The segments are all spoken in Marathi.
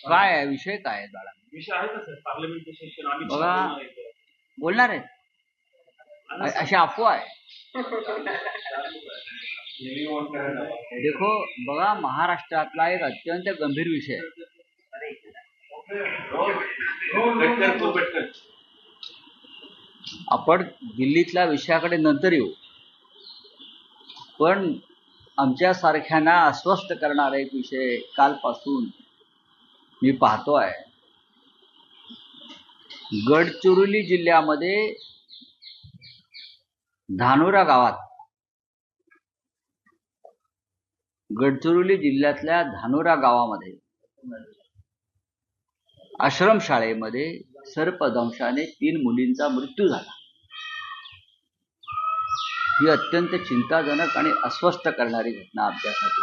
काय आहे विषय, काय आहे बाळा? विषय आहे का सर? पार्लमेंट सेशन आम्ही बघा, बोलणार आहेत अशी अफवा आहे. देखो बघा, महाराष्ट्रातला एक अत्यंत गंभीर विषय आहे. आपण दिल्लीतल्या विषयाकडे नंतर येऊ, पण आमच्या सारख्यांना अस्वस्थ करणारा एक विषय कालपासून मी पाहतोय. गडचिरोली जिल्ह्यामध्ये धानोरा गावात, गडचिरोली जिल्ह्यातल्या धानोरा गावामध्ये आश्रमशाळेमध्ये सर्पदंशाने 3 मुलींचा मृत्यू झाला. ही अत्यंत चिंताजनक आणि अस्वस्थ करणारी घटना आमच्यासाठी.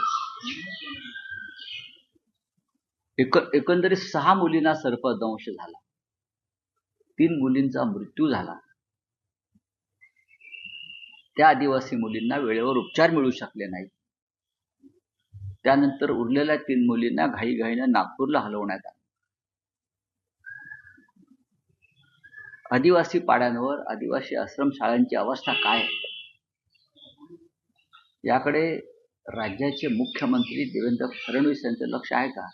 एकंदरीत 6 मुलींना सर्पदंश झाला, 3 मुलींचा मृत्यू झाला. त्या आदिवासी मुलींना वेळेवर उपचार मिळू शकले नाहीत. त्यानंतर उरलेल्या 3 मुलींना घाईघाईने नागपूरला हलवण्यात आलं. आदिवासी पाड्यांवर आदिवासी आश्रमशाळांची अवस्था काय आहे याकडे राज्याचे मुख्यमंत्री देवेंद्र फडणवीस यांचं लक्ष आहे का?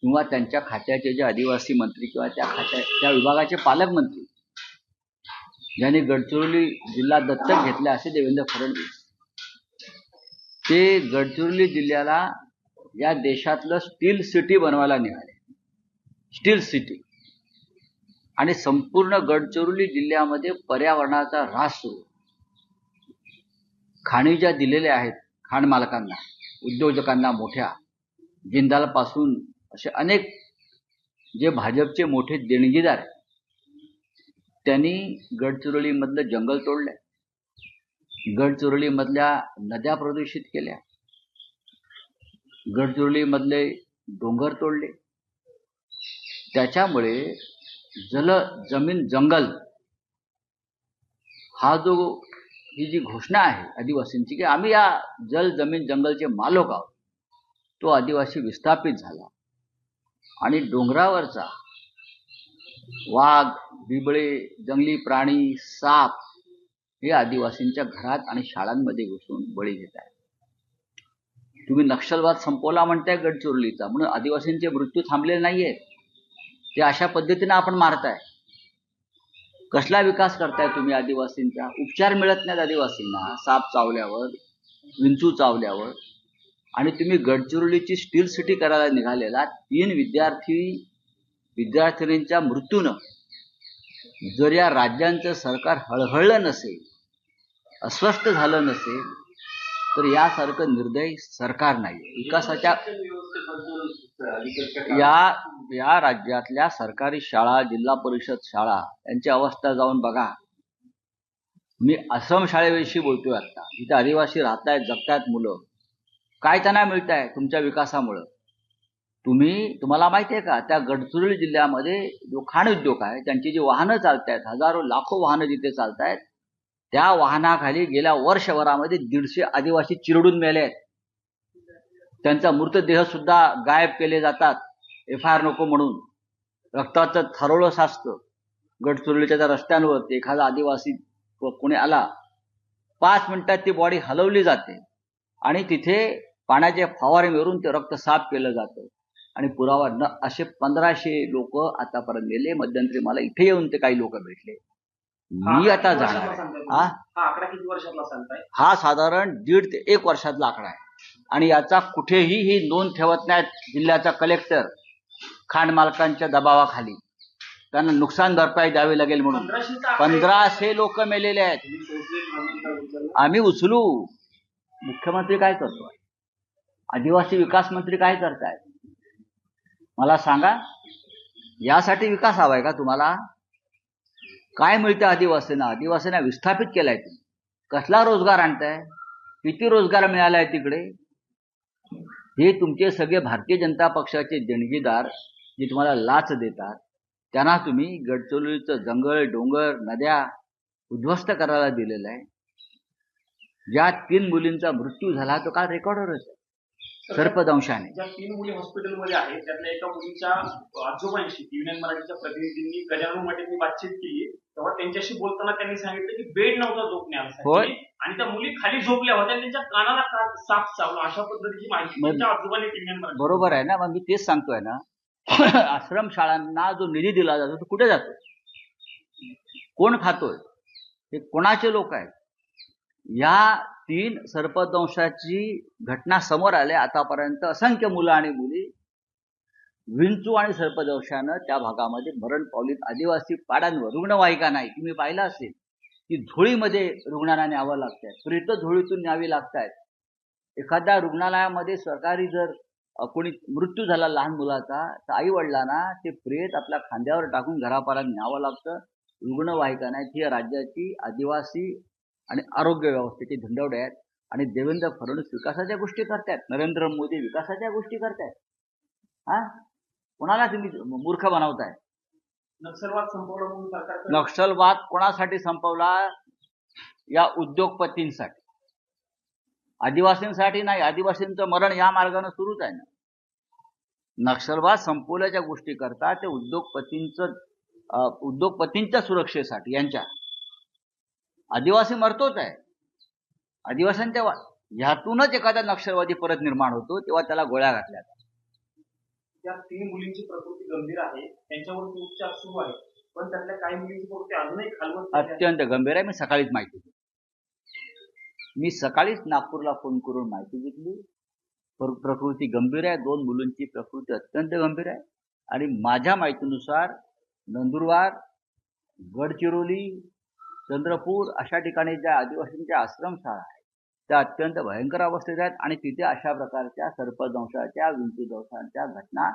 किंवा त्यांच्या खात्याचे जे आदिवासी मंत्री किंवा त्या विभागाचे पालकमंत्री ज्यांनी गडचिरोली जिल्हा दत्तक घेतला असे देवेंद्र फडणवीस, ते गडचिरोली जिल्ह्याला या देशातलं स्टील सिटी बनवायला निघाले. Steel city. आणि संपूर्ण गडचिरोली जिल्ह्यामध्ये पर्यावरणाचा ऱ्हास सुरू. खाणी ज्या दिलेल्या आहेत खाण मालकांना, उद्योजकांना, मोठ्या जिंदाल पासून असे अनेक जे भाजपचे मोठे देणगीदार आहेत, त्यांनी गडचिरोलीमधलं जंगल तोडलंय, गडचिरोलीमधल्या नद्या प्रदूषित केल्या, गडचिरोलीमधले डोंगर तोडले. त्याच्यामुळे जमीन जंगल हा जो ही जी घोषणा आहे आदिवासींची की आम्ही या जमीन जंगलचे मालक आहोत, तो आदिवासी विस्थापित झाला. आणि डोंगरावरचा वाघ, बिबळे, जंगली प्राणी, साप हे आदिवासींच्या घरात आणि शाळांमध्ये घुसून बळी घेत आहेत. तुम्ही नक्षलवाद संपवला म्हणताय गडचिरोलीचा, म्हणून आदिवासींचे मृत्यू थांबलेले नाहीये. ते अशा पद्धतीने आपण मारताय. कसला विकास करताय तुम्ही आदिवासींचा? उपचार मिळत नाहीत आदिवासींना साप चावल्यावर, विंचू चावल्यावर. आणि तुम्ही गडचिरोलीची स्टील सिटी करायला निघालेला 3 विद्यार्थिनींच्या मृत्यूनं जर या राज्यांचं सरकार हळहळलं नसेल, अस्वस्थ झालं नसेल, तर यासारखं निर्दयी सरकार नाही. विकासाच्या या राज्यातल्या सरकारी शाळा, जिल्हा परिषद शाळा यांची अवस्था जाऊन बघा. मी आश्रमशाळेविषयी बोलतोय आता. इथे आदिवासी राहतायत, जगतायत मुलं. काय त्यांना मिळत आहे तुमच्या विकासामुळं? तुम्हाला माहिती आहे का, त्या गडचिरोली जिल्ह्यामध्ये जो खाण उद्योग आहे, त्यांची जी वाहनं चालतायत, हजारो लाखो वाहनं जिथे चालतायत, त्या वाहनाखाली गेल्या वर्षभरामध्ये 150 आदिवासी चिरडून मेले आहेत. त्यांचा मृतदेह सुद्धा गायब केले जातात FIR नको म्हणून. रक्ताचं थरोळं साचतं गडचिरोलीच्या त्या रस्त्यांवरती. एखादा आदिवासी कोणी आला, 5 मिनिटात ती बॉडी हलवली जाते आणि तिथे पाण्याचे फवारे मारून ते रक्त साफ केलं जातं. आणि पुरावा न असे 1500 लोक आतापर्यंत गेले. मध्यंतरी मला इथे येऊन ते काही लोक भेटले. मी आता जाणार हा साधारण 1.5 ते 1 वर्षातला आकडा आहे. आणि याचा कुठेही ही नोंद ठेवत नाहीत जिल्ह्याचा कलेक्टर. खाण मालकांच्या दबावाखाली त्यांना नुकसान भरपाई द्यावी लागेल म्हणून 1500 लोक मेलेले आहेत. आम्ही उचलू. मुख्यमंत्री काय करतोय? आदिवासी विकास मंत्री काय करतायत? मला सांगा. यासाठी विकास हवाय का तुम्हाला? काय मिळतं आदिवासींना? आदिवासींना विस्थापित केलाय तुम्ही. कसला रोजगार आणताय? किती रोजगार मिळालाय तिकडे? हे तुमचे सगळे भारतीय जनता पक्षाचे देणगीदार जे तुम्हाला लाच देतात, त्यांना तुम्ही गडचिरोलीचं जंगल, डोंगर, नद्या उद्ध्वस्त करायला दिलेलं आहे. ज्या 3 मुलींचा मृत्यू झाला तो काल रेकॉर्डवरच आहे. सर्पदंशाने. ज्या 3 मुली हॉस्पिटलमध्ये आहेत त्यातल्या एका मुलीच्या आजोबांशी युनियन मराठीच्या प्रतिनिधींनी गजानन मटेंनी बातचीत केली, तेव्हा त्यांच्याशी बोलताना त्यांनी सांगितलं की बेड नव्हता होय. झोपण्यासाठी आणि त्या मुली खाली झोपल्या होत्या आणि त्यांच्या कानाला साप चावला, अशा पद्धतीची माहिती त्यांच्या आजोबांनी युनियन मराठी. बरोबर आहे ना, मग मी तेच सांगतोय ना. आश्रम शाळांना जो निधी दिला जातो तो कुठे जातो, कोण खातोय, हे कोणाचे लोक आहेत. या 3 सर्पदंशाची घटना समोर आल्या आतापर्यंत असंख्य मुलं आणि मुली विंचू आणि सर्पदंशानं त्या भागामध्ये मरण पावलीत. आदिवासी पाड्यांवर रुग्णवाहिका नाही, तुम्ही पाहिलं असेल की झोळीमध्ये रुग्णांना न्यावं लागतंय, प्रेत झोळीतून न्यावी लागतात. एखाद्या रुग्णालयामध्ये सरकारी जर कोणी मृत्यू झाला लहान मुलाचा तर आई वडिलांना ते प्रेत आपल्या खांद्यावर टाकून घरापर्यंत न्यावं लागतं. रुग्णवाहिका नाही. ही राज्याची आदिवासी आणि आरोग्य व्यवस्थेची धंदवडे आहेत. आणि देवेंद्र फडणवीस विकासाच्या गोष्टी करतायत, नरेंद्र मोदी विकासाच्या गोष्टी करतायत. हा, कोणाला तुम्ही मूर्ख बनवताय. नक्षलवाद संपवला म्हणून सरकार, नक्षलवाद कोणासाठी संपवला? या उद्योगपतींसाठी, आदिवासींसाठी नाही. आदिवासींचं मरण या मार्गाने सुरूच आहे ना. नक्षलवाद संपवल्याच्या गोष्टी करतात ते उद्योगपतींच्या सुरक्षेसाठी. यांच्या आदिवासी मरतोच आहे. आदिवासींच्या ह्यातूनच एखादा नक्षलवादी परत निर्माण होतो, तेव्हा त्याला गोळ्या घातल्या. त्या 3 मुलींची प्रकृती गंभीर आहे, त्यांच्यावरती उपचार सुरू आहे, पण त्यातल्या काही मुलींची प्रकृती अजूनही खालवत अत्यंत गंभीर आहे. मी सकाळीच माहिती घेतली. मी सकाळीच नागपूरला फोन करून माहिती घेतली. प्रकृती गंभीर आहे. 2 मुलींची प्रकृती अत्यंत गंभीर आहे. आणि माझ्या माहितीनुसार नंदुरबार, गडचिरोली, चंद्रपूर अशा ठिकाणी ज्या आदिवासींच्या आश्रमशाळा आहेत त्या अत्यंत भयंकर अवस्थेत आहेत. आणि तिथे अशा प्रकारच्या सर्पदंशाच्या, विंचूदंशाच्या घटना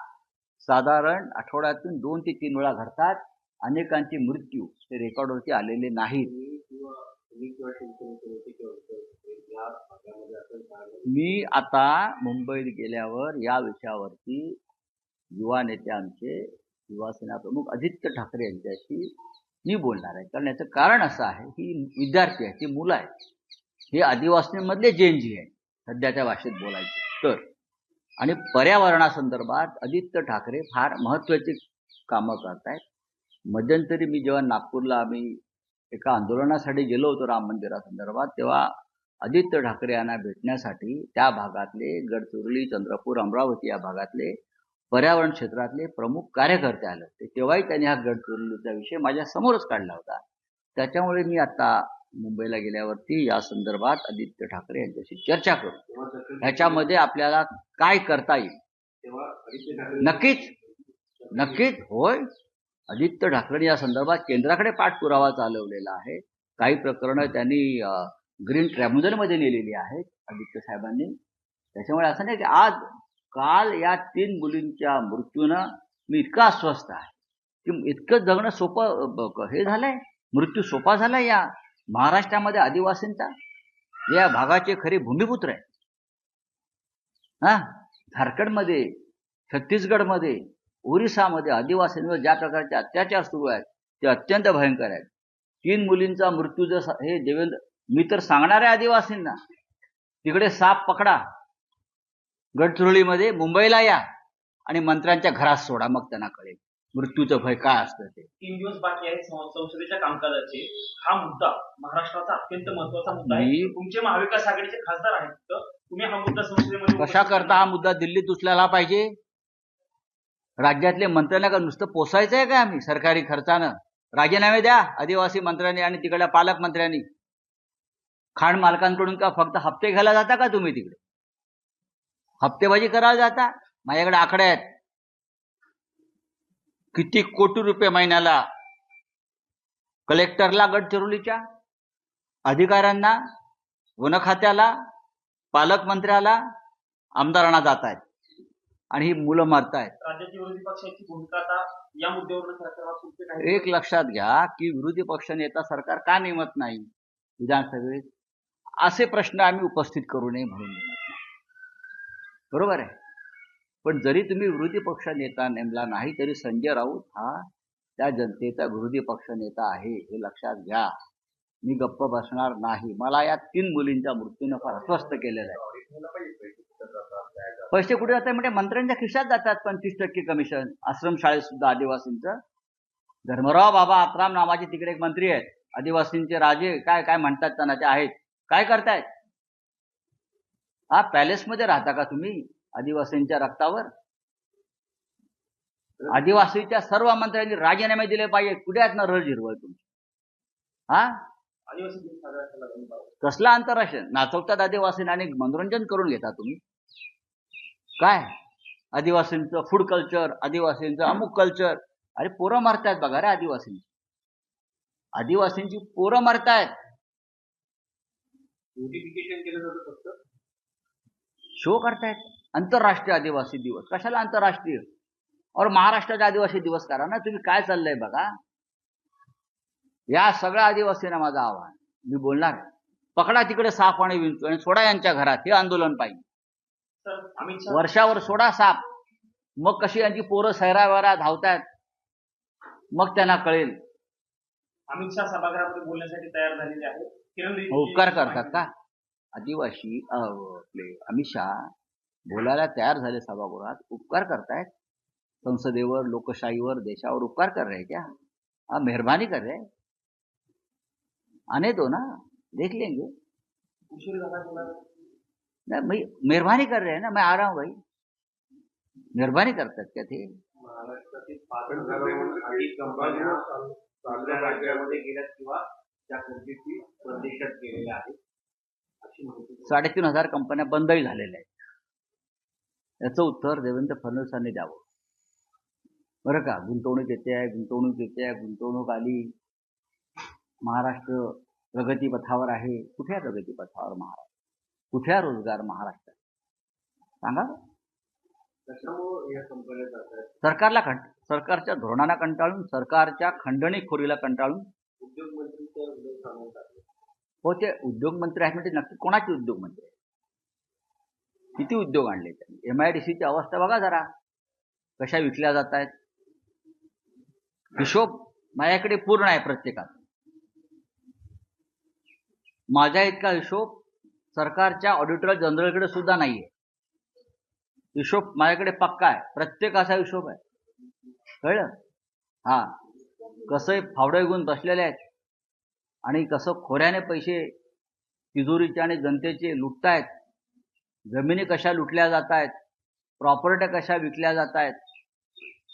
साधारण आठवड्यातून 2 ते 3 वेळा घडतात. अनेकांचे मृत्यू हे रेकॉर्डवरती आलेले नाहीत. मी आता मुंबईत गेल्यावर या विषयावरती युवा नेते आमचे युवासेना प्रमुख आदित्य ठाकरे यांच्याशी मी बोलणार आहे. कारण याचं कारण असं आहे की विद्यार्थी आहेत, ती मुलं आहेत, हे आदिवासींमधले जेनजी आहे सध्याच्या भाषेत बोलायचे तर. आणि पर्यावरणासंदर्भात आदित्य ठाकरे फार महत्त्वाची कामं करतायत. मध्यंतरी मी जेव्हा नागपूरला आम्ही एका आंदोलनासाठी गेलो होतो राम मंदिरासंदर्भात, तेव्हा आदित्य ठाकरे यांना भेटण्यासाठी त्या भागातले गडचिरोली, चंद्रपूर, अमरावती या भागातले पर्यावरण क्षेत्रातले प्रमुख कार्यकर्ते आले होते. तेव्हाही त्यांनी हा गडचिरोलीचा विषय माझ्या समोरच काढला होता. त्याच्यामुळे मी आता मुंबईला गेल्यावरती या संदर्भात आदित्य ठाकरे यांच्याशी चर्चा करू. ह्याच्यामध्ये आपल्याला काय करता येईल. नक्कीच होय. आदित्य ठाकरे या संदर्भात केंद्राकडे पाठपुरावा चालवलेला आहे. काही प्रकरणं त्यांनी ग्रीन ट्रिब्युनलमध्ये नेलेली आहेत आदित्य साहेबांनी. त्याच्यामुळे असं नाही की काल या 3 मुलींच्या मृत्यूनं मी इतका अस्वस्थ आहे की इतकं जगणं सोपं हे झालंय, मृत्यू सोपा झालाय. या महाराष्ट्रामध्ये आदिवासींचा, या भागाचे खरे भूमिपुत्र आहे. झारखंडमध्ये, छत्तीसगडमध्ये, ओरिसामध्ये आदिवासींवर ज्या प्रकारचे अत्याचार सुरू आहेत ते अत्यंत भयंकर आहेत. 3 मुलींचा मृत्यू जर हे देवेंद्र, मी तर सांगणार आहे आदिवासींना, तिकडे साप पकडा, गडचिरोलीमध्ये मुंबईला या आणि मंत्र्यांच्या घरात सोडा, मग त्यांना कळेल मृत्यूचं भय काय असतं ते. 3 दिवस बाकी आहेत संसदेच्या कामकाजाचे. हा मुद्दा महाराष्ट्राचा अत्यंत महत्वाचा मुद्दा आहे. तुमचे महाविकास आघाडीचे खासदार आहेत, तर तुम्ही हा मुद्दा संसदेमध्ये कशा करता हा मुद्दा दिल्लीत उचलायला पाहिजे? राज्यातले मंत्र्यांना का नुसतं पोसायचं आहे का आम्ही सरकारी खर्चानं? राजीनामे द्या आदिवासी मंत्र्यांनी आणि तिकडल्या पालकमंत्र्यांनी. खाण मालकांकडून का फक्त हप्ते घ्यायला जाता का तुम्ही? तिकडे हप्तेबाजी करायला जाता? माझ्याकडे आकडे आहेत, किती कोटी रुपये महिन्याला कलेक्टरला, गडचिरोलीच्या अधिकाऱ्यांना, वन खात्याला, पालकमंत्र्याला, आमदारांना जात आहेत आणि ही मुलं मरतायत. राज्याची विरोधी पक्षाची भूमिका आता या मुद्द्यावर सरकारला एक लक्षात घ्या की विरोधी पक्ष नेता सरकार का नेमत नाही विधानसभेत, असे प्रश्न आम्ही उपस्थित करू नये म्हणून. बरोबर आहे. पण जरी तुम्ही विरोधी पक्ष नेता नेमला नाही तरी संजय राऊत हा त्या जनतेचा विरोधी पक्ष नेता आहे, हे लक्षात घ्या. मी गप्प बसणार नाही. मला या 3 मुलींच्या मृत्यूने फार अस्वस्थ केलेलं आहे. पैसे कुठे जातात म्हणजे मंत्र्यांच्या खिशात जातात. 25% कमिशन आश्रमशाळेत सुद्धा आदिवासींचं. धर्मराव बाबा आत्राम नावाचे तिकडे एक मंत्री आहेत, आदिवासींचे राजे काय काय म्हणतात त्यांना, ते आहेत. काय करतायत? हा पॅलेसमध्ये राहता का तुम्ही आदिवासींच्या रक्तावर? आदिवासीच्या सर्व मंत्र्यांनी राजीनामे दिले पाहिजे. कुठे आहेत ना रज हिरवळ तुमची? हा आदिवासी दिन साजरा केला जातो. कसला आंतरराष्ट्रीय नाचवतात आदिवासींना आणि मनोरंजन करून घेता तुम्ही? काय आदिवासींचं फूड कल्चर, आदिवासींचं अमुक कल्चर. अरे पोरं मरतायत बघा रे आदिवासींची. आदिवासींची पोरं मरतायत. नोटिफिकेशन केलं जातं फक्त. शो करतायत आंतरराष्ट्रीय आदिवासी दिवस. कशाला आंतरराष्ट्रीय? और महाराष्ट्राचा आदिवासी दिवस करा ना तुम्ही. काय चाललंय बघा. या सगळ्या आदिवासींना माझं आव्हान, मी बोलणार, पकडा तिकडे साप आणि विंचू आणि सोडा यांच्या घरात. हे आंदोलन पाहिजे. सर अमित शहा वर्षावर सोडा साप, मग कशी यांची पोरं सैरावैरा धावतायत, मग त्यांना कळेल. अमित शहा सभागृहामध्ये बोलण्यासाठी तयार झालेले आहेत. किरण रिजिजू उपकार करतात का आदिवासी? आपले अमित शहा बोलायला तयार झाले सभागृहात. उपकार करतायत संसदेवर, लोकशाहीवर, देशावर उपकार कर रहे क्या? हाँ मेहरबानी कर रहे. आने दो ना, देख लेंगे. उशीर झाला बोला. नहीं मेहरबानी कर रहे हैं ना, मैं आ रहा हूँ भाई. मेहरबानी करतात का ते? महाराष्ट्रातील 5,000 अधिक कंपन्या दुसऱ्या राज्यामध्ये गेल्यात किंवा त्या कंपनीची परदेशात गेलेल्या आहेत अशी माहिती. 3,500 कंपन्या बंदही झालेल्या आहेत. याचं उत्तर देवेंद्र फडणवीसांनी द्यावं बरं का. गुंतवणूक येते आहे, गुंतवणूक येते आहे, गुंतवणूक आली, महाराष्ट्र प्रगतीपथावर आहे. कुठे आहे प्रगतीपथावर महाराष्ट्र? कुठे आहे रोजगार महाराष्ट्रात? सांगा. कशामुळे या कंपन्या जातात? सरकारच्या धोरणाला कंटाळून, सरकारच्या खंडणीखोरीला कंटाळून. उद्योगमंत्रीचं उद्योग सांगतात. हो, ते उद्योगमंत्री आहेत म्हणजे नक्की कोणाचे उद्योगमंत्री आहेत? किती उद्योग आणले त्यांनी? MIDCची अवस्था बघा जरा, कशा विकल्या जात आहेत. हिशोब माझ्याकडे पूर्ण आहे प्रत्येकात. माझ्या इतका हिशोब सरकारच्या ऑडिटर जनरलकडे सुद्धा नाहीये. हिशोब माझ्याकडे पक्का आहे, प्रत्येकाचा हिशोब आहे. कळलं? हा कसं फावडे घेऊन बसलेले आहेत आणि कसं खोऱ्याने पैसे तिजोरीचे आणि जनतेचे लुटतायत. जमिनी कशा लुटल्या जात आहेत, प्रॉपर्ट्या कशा विकल्या जात आहेत.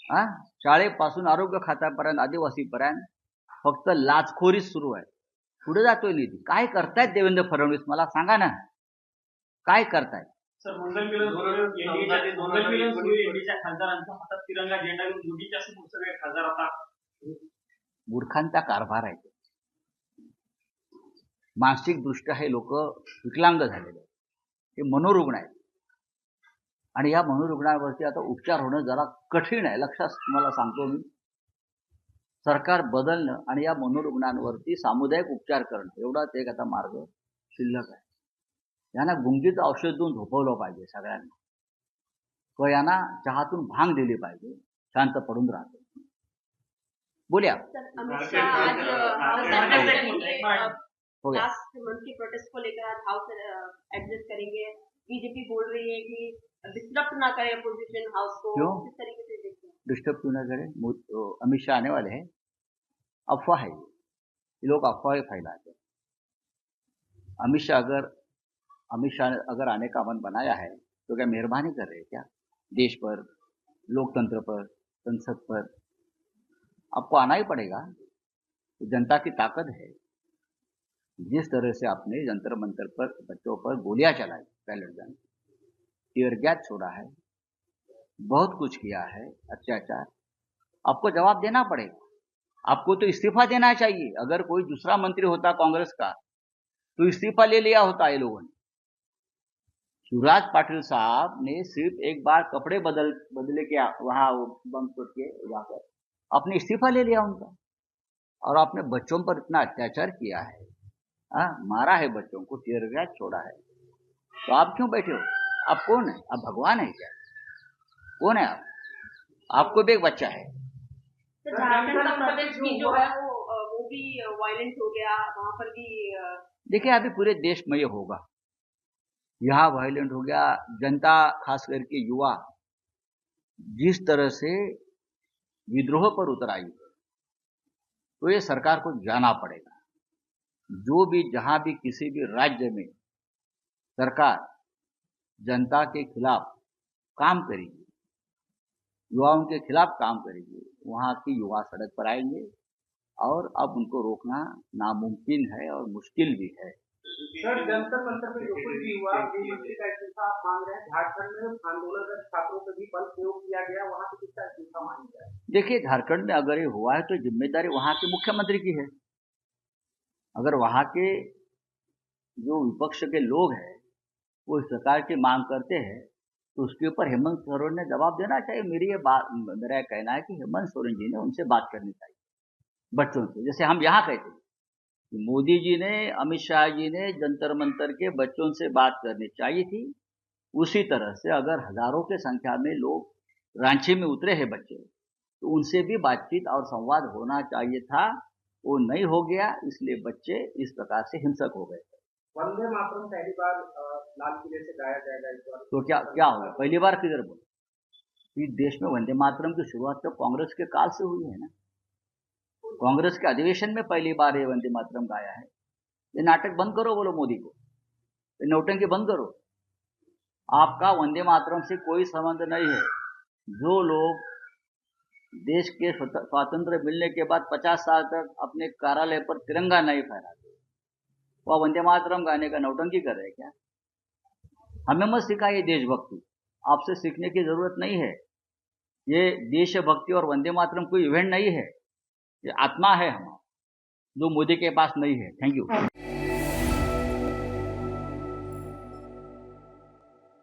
हा शाळेपासून आरोग्य खात्यापर्यंत, आदिवासीपर्यंत फक्त लाचखोरीच सुरू आहे. पुढे जातोय निधी. काय करतायत देवेंद्र फडणवीस? मला सांगा ना, काय करतायत? सर मंगलमिलन एनडीच्या खासदारांच्या हातात तिरंगा झेंडा घेऊन मोदीच्या समोर सगळे खासदार आता. मूर्खांचा कारभार आहे. मानसिक दृष्ट्या हे लोक विकलांग झालेले आहेत. हे मनोरुग्ण आहेत आणि या मनोरुग्णावरती आता उपचार होणं जरा कठीण आहे. लक्षात तुम्हाला सांगतो मी, सरकार बदलणं आणि या मनोरुग्णांवरती सामुदायिक उपचार करणं एवढाच एक आता मार्ग शिल्लक आहे. यांना गुंगीचं औषध देऊन झोपवलं पाहिजे सगळ्यांना, किंवा यांना चहातून भांग दिली पाहिजे, शांत पडून राहतो. बोलिए आप. अमित शाह आज हो गया. लास्ट मंथ की प्रोटेस्ट को लेकर आज हाउस एडजस्ट करेंगे. बीजेपी बोल रही है कि डिस्टर्ब ना करे अपोजिशन हाउस को. क्यों? किस तरीके से देखते हैं? डिस्टर्ब क्यों ना करें? अमित शाह आने वाले हैं. अफवाह है ये लोग अफवाहें फैलाते हैं. अमित शाह ने अगर आने का मन बनाया है तो क्या मेहरबानी कर रहे हैं क्या देश पर, लोकतंत्र पर, संसद पर? आपको आना ही पड़ेगा. जनता की ताकत है. जिस तरह से आपने जंतर मंतर पर बच्चों पर गोलियां चलाई, पैलेट गन, टीयर गैस छोड़ा है, बहुत कुछ किया है, अत्याचार, आपको जवाब देना पड़ेगा. आपको तो इस्तीफा देना चाहिए. अगर कोई दूसरा मंत्री होता कांग्रेस का तो इस्तीफा ले लिया होता ये लोगों ने. शिवराज पाटिल साहब ने सिर्फ एक बार कपड़े बदले के वहां बम छोड़ के जाकर आपने इस्तीफा ले लिया उनका. और आपने बच्चों पर इतना अत्याचार किया है, मारा है बच्चों को, टीयर गैस छोड़ा है, तो आप क्यों बैठे हो? आप कौन है? आप भगवान है क्या? कौन है आप? आपको भी एक बच्चा है. तो झारखंड का प्रदेश भी जो है वो भी वायलेंट हो गया, वहां पर भी देखिए अभी पूरे देश में ये होगा, यहाँ वायलेंट हो गया, जनता खास करके युवा जिस तरह से विद्रोह पर उतर आई है, तो ये सरकार को जाना पड़ेगा। जो भी जहां भी किसी भी राज्य में सरकार जनता के खिलाफ काम करेगी, युवाओं के खिलाफ काम करेगी, वहां की युवा सड़क पर आएंगे और अब उनको रोकना नामुमकिन है और मुश्किल भी है। सर, जंतर मंतर पे जो कुछ भी हुआ, गृहमंत्री का इस्तीफा आप मांग रहे हैं। झारखंड में आंदोलनरत छात्रों पर भी बल प्रयोग किया गया, वहां से किसका इस्तीफा मांग जाए? देखिए झारखंड में अगर ये हुआ है तो जिम्मेदारी वहां के मुख्यमंत्री की है। अगर वहां के जो विपक्ष के लोग हैं वो इस सरकार की मांग करते हैं तो उसके ऊपर हेमंत सोरेन ने जवाब देना चाहिए। मेरा यह कहना है कि हेमंत सोरेन जी ने उनसे बात करनी चाहिए बच्चों से, जैसे हम यहाँ कहते हैं कि मोदी जी ने, अमित शाह जी ने जंतर मंतर के बच्चों से बात करनी चाहिए थी। उसी तरह से अगर हजारों के संख्या में लोग रांची में उतरे हैं बच्चे, तो उनसे भी बातचीत और संवाद होना चाहिए था, वो नहीं हो गया, इसलिए बच्चे इस प्रकार से हिंसक हो गए। वंदे मातरम पहली बार लाल किले से गाया जाएगा इस बार, तो क्या होगा? पहली बार किधर बोले? इस देश में वंदे मातरम की शुरुआत तो कांग्रेस के काल से हुई है ना। कांग्रेस के अधिवेशन में पहली बार ये वंदे मातरम गाया है। ये नाटक बंद करो, बोलो मोदी को, ये नौटंकी बंद करो। आपका वंदे मातरम से कोई संबंध नहीं है। जो लोग देश के स्वातंत्र मिलने के बाद 50 साल तक अपने कार्यालय पर तिरंगा नहीं फहराते, वह वंदे मातरम गाने का नौटंकी कर रहे क्या? हमें मत सिखाइए देशभक्ति, आपसे सीखने की जरूरत नहीं है। ये देशभक्ति और वंदे मातरम कोई इवेंट नहीं है, ये आत्मा है हमारा, जो मोदी के पास नहीं है। Thank you.